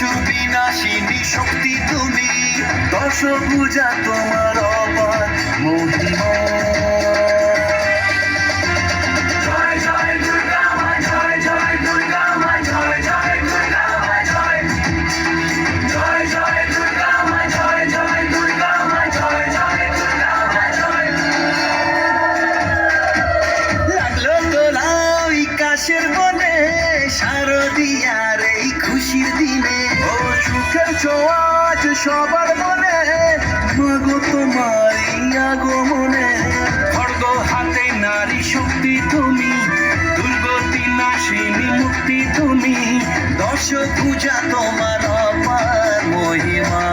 অসুর বিনাশিনী শক্তি তুমি, দশভুজা তোমার অপার মহিমা। আকাশের বনে শারদিয়ার এই খুশির দিনে, ও সুখের ছোঁয়াজ সবার মনে, মাগো তোমার এই আগমনে। খড়গ হাতে নারী শক্তি তুমি, দুর্গতি নাশিনী মুক্তি তুমি, দশভুজা তোমার অপার মহিমা।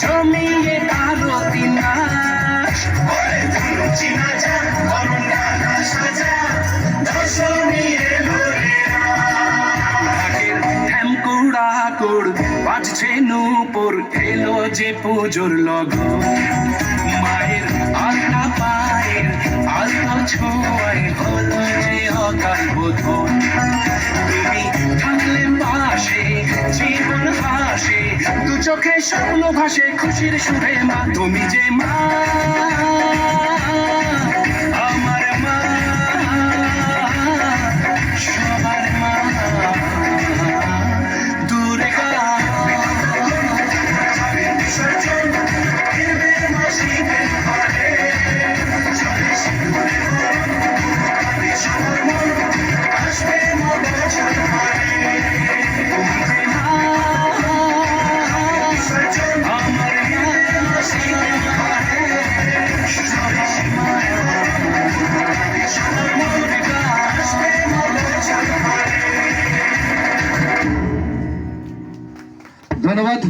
জমিয়ে আরতি নাচ, চিনা যা করুণ গানা সাজা, দশমী এলো রে ঢাকের ঢ্যামকুড়া কোড় বাজছে নূপুর, এলো যে পুজোর লগন। মায়ের আলতা পায়ের আলতো ছোঁয়ায় হলো যে অকাল বোধন। তুমি থাকলে পাশে জীবন হাসে, দু চোখে স্বপ্ন ভাসে খুশির সুরে মা। তুমি যে মা, আমার মা, সবার মা, দুর্গা। বিসর্জন ফিরবে মাসিদের ঘরে, চলে সিঁদুরে আসবে মগজন ঘরে। তুমি যে মা, ধন্যবাদ।